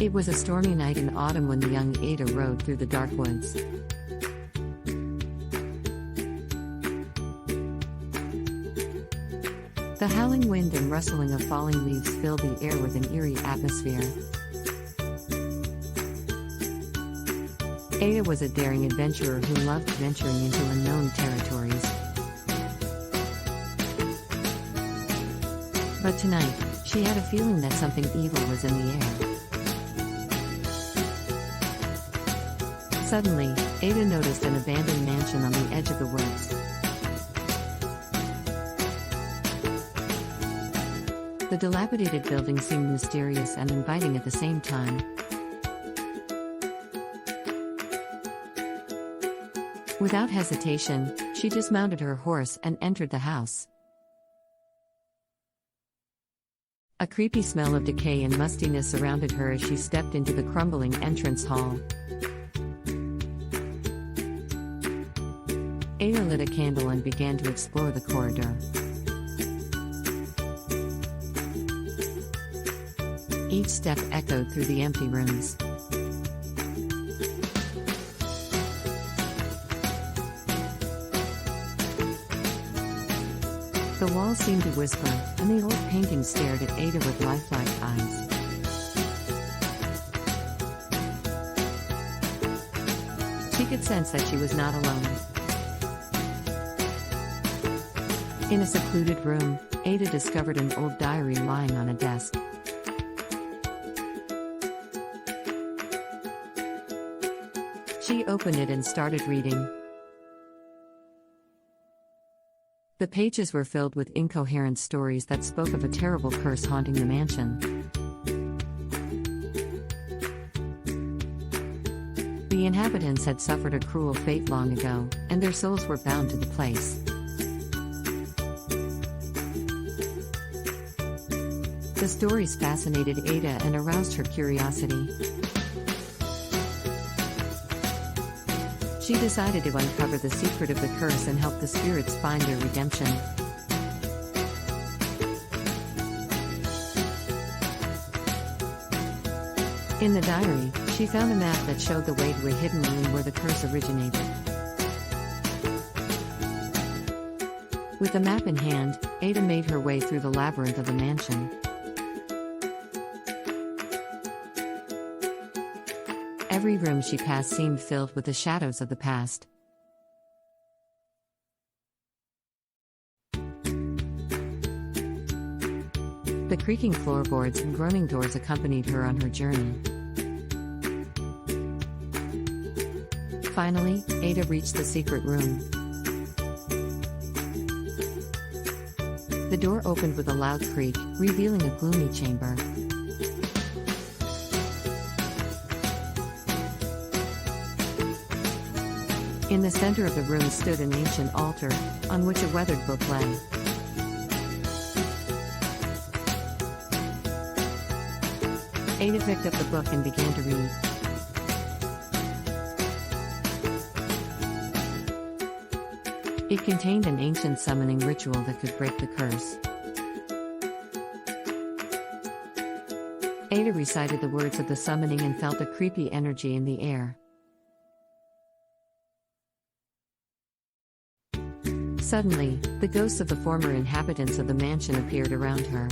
It was a stormy night in autumn when the young Ada rode through the dark woods. The howling wind and rustling of falling leaves filled the air with an eerie atmosphere. Ada was a daring adventurer who loved venturing into unknown territories. But tonight, she had a feeling that something evil was in the air. Suddenly, Ada noticed an abandoned mansion on the edge of the woods. The dilapidated building seemed mysterious and inviting at the same time. Without hesitation, she dismounted her horse and entered the house. A creepy smell of decay and mustiness surrounded her as she stepped into the crumbling entrance hall. Ada lit a candle and began to explore the corridor. Each step echoed through the empty rooms. The walls seemed to whisper, and the old painting stared at Ada with lifelike eyes. She could sense that she was not alone. In a secluded room, Ada discovered an old diary lying on a desk. She opened it and started reading. The pages were filled with incoherent stories that spoke of a terrible curse haunting the mansion. The inhabitants had suffered a cruel fate long ago, and their souls were bound to the place. The stories fascinated Ada and aroused her curiosity. She decided to uncover the secret of the curse and help the spirits find their redemption. In the diary, she found a map that showed the way to a hidden room where the curse originated. With the map in hand, Ada made her way through the labyrinth of the mansion. Every room she passed seemed filled with the shadows of the past. The creaking floorboards and groaning doors accompanied her on her journey. Finally, Ada reached the secret room. The door opened with a loud creak, revealing a gloomy chamber. In the center of the room stood an ancient altar, on which a weathered book lay. Ada picked up the book and began to read. It contained an ancient summoning ritual that could break the curse. Ada recited the words of the summoning and felt a creepy energy in the air. Suddenly, the ghosts of the former inhabitants of the mansion appeared around her.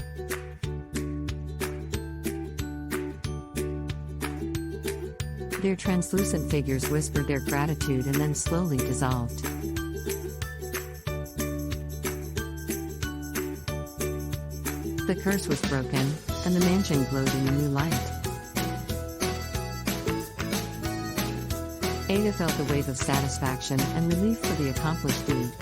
Their translucent figures whispered their gratitude and then slowly dissolved. The curse was broken, and the mansion glowed in a new light. Ada felt a wave of satisfaction and relief for the accomplished deed.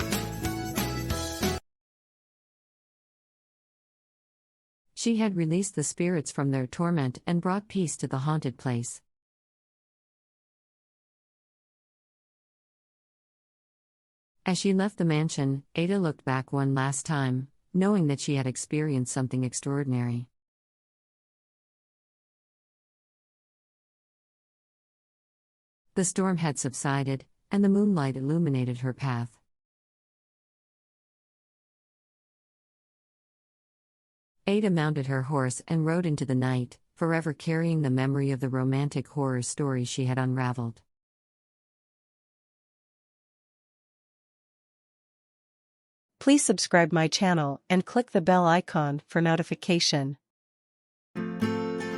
She had released the spirits from their torment and brought peace to the haunted place. As she left the mansion, Ada looked back one last time, knowing that she had experienced something extraordinary. The storm had subsided, and the moonlight illuminated her path. Ada mounted her horse and rode into the night, forever carrying the memory of the romantic horror story she had unraveled. Please subscribe my channel and click the bell icon for notification.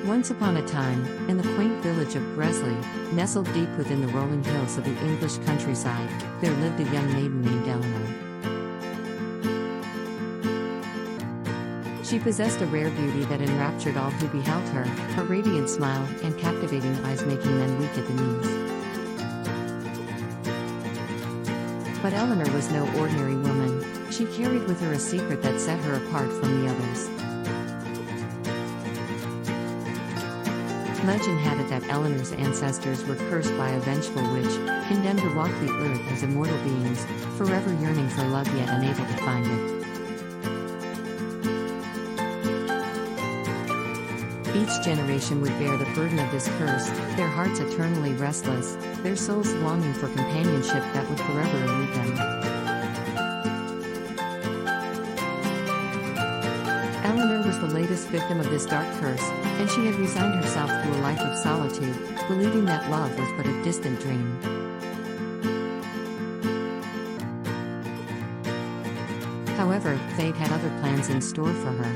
Once upon a time, in the quaint village of Gresley, nestled deep within the rolling hills of the English countryside, there lived a young maiden named Eleanor. She possessed a rare beauty that enraptured all who beheld her radiant smile and captivating eyes making men weak at the knees. But Eleanor was no ordinary woman. She carried with her a secret that set her apart from the others. Legend had it that Eleanor's ancestors were cursed by a vengeful witch, condemned to walk the earth as immortal beings, forever yearning for love yet unable to find it. Each generation would bear the burden of this curse, their hearts eternally restless, their souls longing for companionship that would forever elude them. Eleanor was the latest victim of this dark curse, and she had resigned herself to a life of solitude, believing that love was but a distant dream. However, fate had other plans in store for her.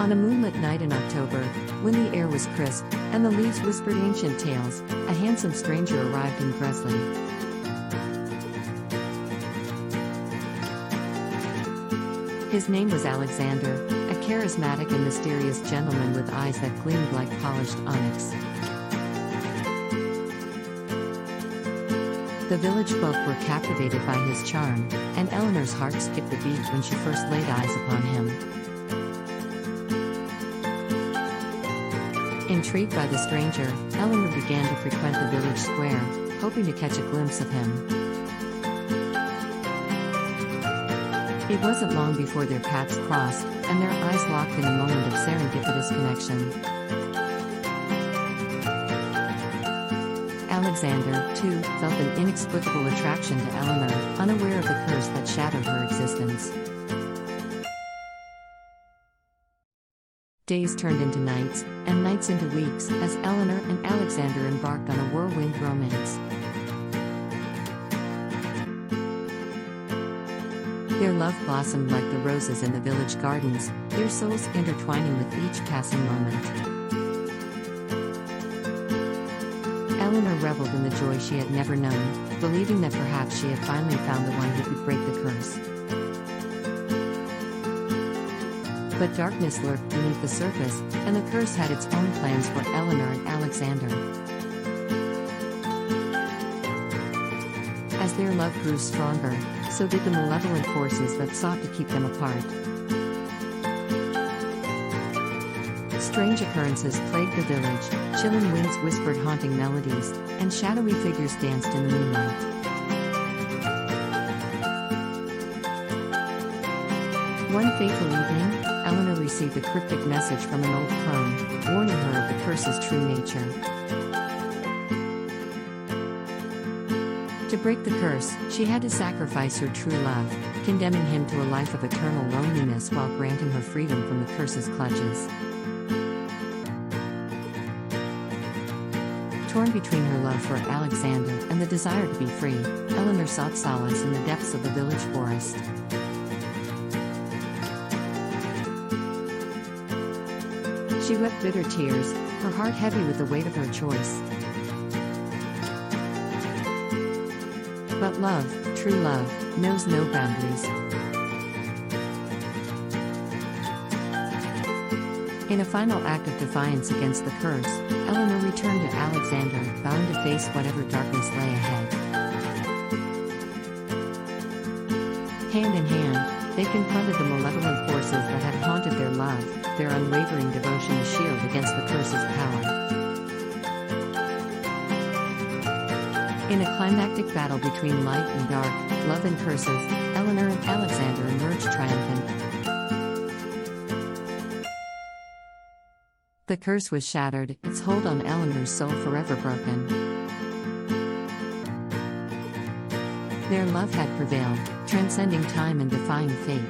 On a moonlit night in October, when the air was crisp, and the leaves whispered ancient tales, a handsome stranger arrived in Gresley. His name was Alexander, a charismatic and mysterious gentleman with eyes that gleamed like polished onyx. The village folk were captivated by his charm, and Eleanor's heart skipped a beat when she first laid eyes upon him. Intrigued by the stranger, Eleanor began to frequent the village square, hoping to catch a glimpse of him. It wasn't long before their paths crossed, and their eyes locked in a moment of serendipitous connection. Alexander, too, felt an inexplicable attraction to Eleanor, unaware of the curse that shadowed her existence. Days turned into nights, and nights into weeks, as Eleanor and Alexander embarked on a whirlwind romance. Their love blossomed like the roses in the village gardens, their souls intertwining with each passing moment. Eleanor reveled in the joy she had never known, believing that perhaps she had finally found the one who could break the curse. But darkness lurked beneath the surface, and the curse had its own plans for Eleanor and Alexander. As their love grew stronger, so did the malevolent forces that sought to keep them apart. Strange occurrences plagued the village, chilling winds whispered haunting melodies, and shadowy figures danced in the moonlight. One fateful evening, Eleanor received a cryptic message from an old crone, warning her of the curse's true nature. To break the curse, she had to sacrifice her true love, condemning him to a life of eternal loneliness while granting her freedom from the curse's clutches. Torn between her love for Alexander and the desire to be free, Eleanor sought solace in the depths of the village forest. She wept bitter tears, her heart heavy with the weight of her choice. But love, true love, knows no boundaries. In a final act of defiance against the curse, Eleanor returned to Alexander, bound to face whatever darkness lay ahead. Hand in hand, they confronted the malevolent forces that had haunted their love, their unwavering devotion to shield against the curse's power. In a climactic battle between light and dark, love and curses, Eleanor and Alexander emerged triumphant. The curse was shattered, its hold on Eleanor's soul forever broken. Their love had prevailed, transcending time and defying fate.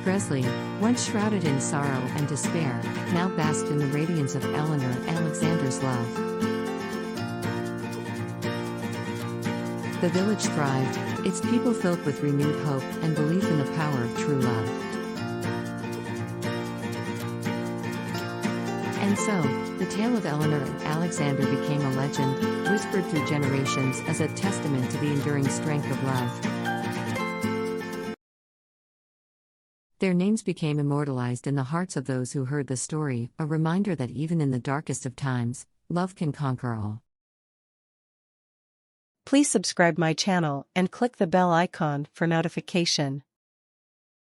Presley, once shrouded in sorrow and despair, now basked in the radiance of Eleanor and Alexander's love. The village thrived, its people filled with renewed hope and belief in the power of true love. And so, the tale of Eleanor and Alexander became a legend, whispered through generations as a testament to the enduring strength of love. Their names became immortalized in the hearts of those who heard the story, a reminder that even in the darkest of times, love can conquer all. Please subscribe my channel and click the bell icon for notification.